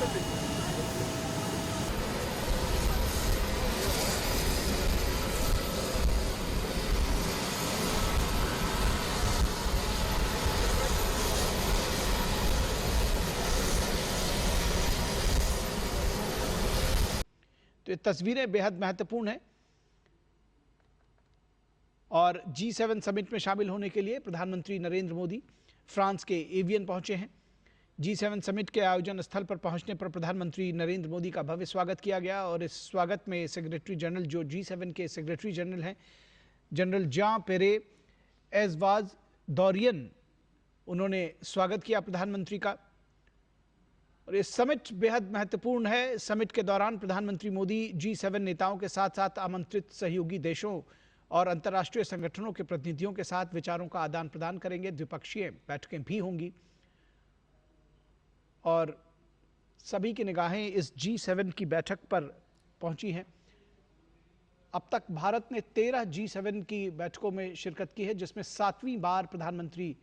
तो ये तस्वीरें बेहद महत्वपूर्ण हैं और G7 समिट में शामिल होने के लिए प्रधानमंत्री नरेंद्र मोदी फ्रांस के एवियन पहुंचे हैं। G7 समिट के आयोजन स्थल पर पहुंचने पर प्रधानमंत्री नरेंद्र मोदी का भव्य स्वागत किया गया और इस स्वागत में सेक्रेटरी जनरल, जो G7 के सेक्रेटरी जनरल हैं, जनरल जां पेरे एजवाज दौरियन, उन्होंने स्वागत किया प्रधानमंत्री का। और ये समिट बेहद महत्वपूर्ण है। समिट के दौरान प्रधानमंत्री मोदी G7 नेताओं के साथ साथ आमंत्रित सहयोगी देशों और अंतर्राष्ट्रीय संगठनों के प्रतिनिधियों के साथ विचारों का आदान प्रदान करेंगे। द्विपक्षीय बैठकें भी होंगी और सभी की निगाहें इस G7 की बैठक पर पहुंची हैं। अब तक भारत ने 13 G7 की बैठकों में शिरकत की है, जिसमें 7वीं बार प्रधानमंत्री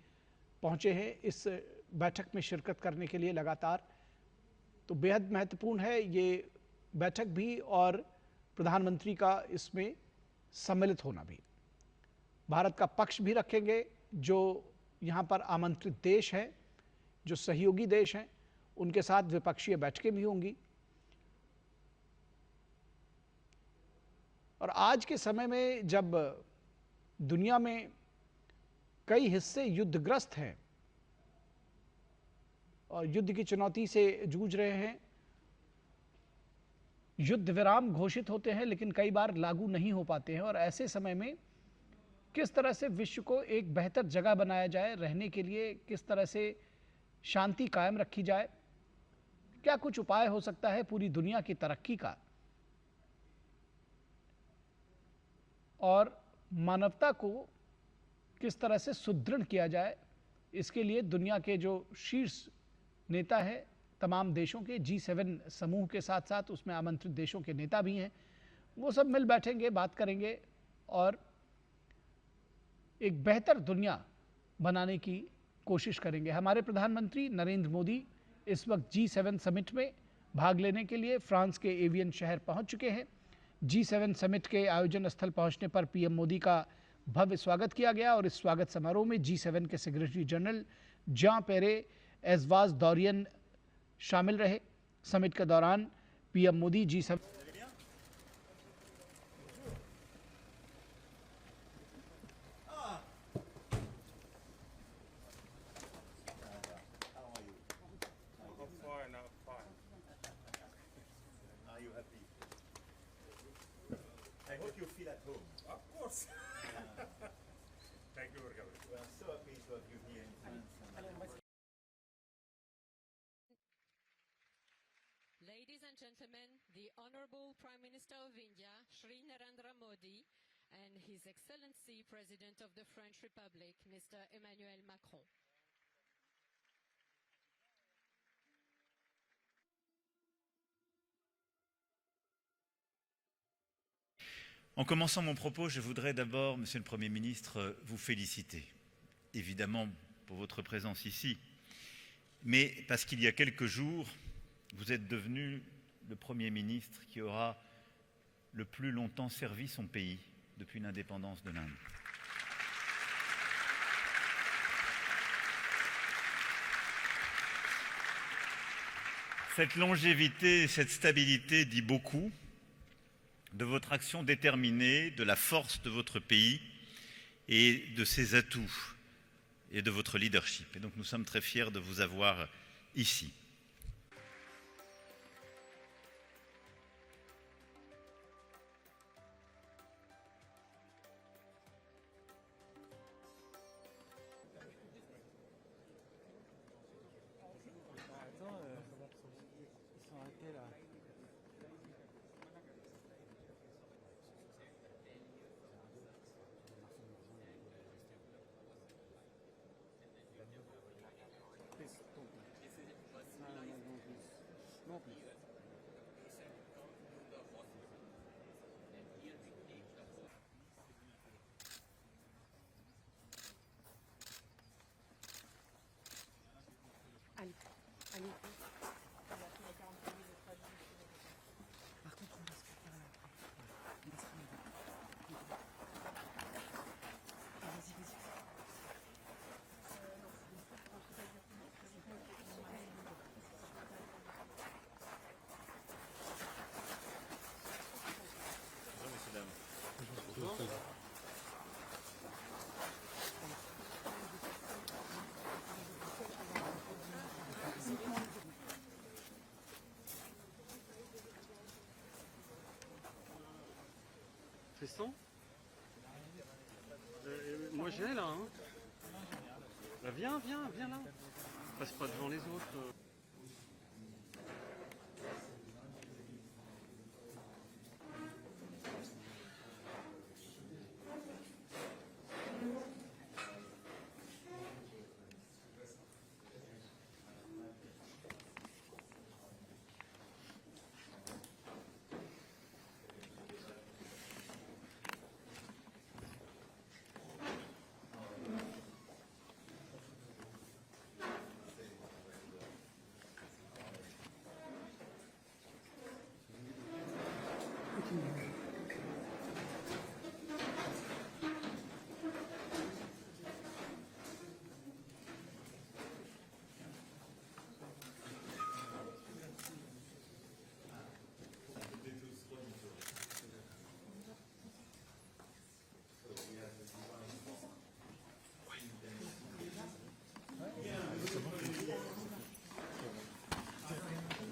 पहुंचे हैं इस बैठक में शिरकत करने के लिए लगातार। तो बेहद महत्वपूर्ण है ये बैठक भी और प्रधानमंत्री का इसमें सम्मिलित होना भी। भारत का पक्ष भी रखेंगे। जो यहाँ पर आमंत्रित देश हैं, जो सहयोगी देश हैं, उनके साथ द्विपक्षीय बैठकें भी होंगी। और आज के समय में जब दुनिया में कई हिस्से युद्धग्रस्त हैं और युद्ध की चुनौती से जूझ रहे हैं, युद्ध विराम घोषित होते हैं लेकिन कई बार लागू नहीं हो पाते हैं, और ऐसे समय में किस तरह से विश्व को एक बेहतर जगह बनाया जाए रहने के लिए, किस तरह से शांति कायम रखी जाए, क्या कुछ उपाय हो सकता है पूरी दुनिया की तरक्की का और मानवता को किस तरह से सुदृढ़ किया जाए, इसके लिए दुनिया के जो शीर्ष नेता है तमाम देशों के, G7 समूह के साथ साथ उसमें आमंत्रित देशों के नेता भी हैं, वो सब मिल बैठेंगे, बात करेंगे और एक बेहतर दुनिया बनाने की कोशिश करेंगे। हमारे प्रधानमंत्री नरेंद्र मोदी इस वक्त G7 समिट में भाग लेने के लिए फ्रांस के एवियन शहर पहुंच चुके हैं। G7 समिट के आयोजन स्थल पहुंचने पर पीएम मोदी का भव्य स्वागत किया गया और इस स्वागत समारोह में G7 के सेक्रेटरी जनरल जां पेरे एजवाज दौरियन शामिल रहे। समिट के दौरान PM Modi G7 I hope you feel at home. Of course. Thank you for coming. We are so happy to have you here in France. Ladies and gentlemen, the Honorable Prime Minister of India, Shri Narendra Modi, and His Excellency President of the French Republic, Mr. Emmanuel Macron. En commençant mon propos, je voudrais d'abord, Monsieur le Premier ministre, vous féliciter, évidemment pour votre présence ici, mais parce qu'il y a quelques jours, vous êtes devenu le Premier ministre qui aura le plus longtemps servi son pays depuis l'indépendance de l'Inde. Cette longévité, cette stabilité dit beaucoup de votre action déterminée, de la force de votre pays et de ses atouts et de votre leadership. Et donc nous sommes très fiers de vous avoir ici. Allez. moi j'ai là. Hein. Bah, viens là. Passe pas devant les autres. Continue.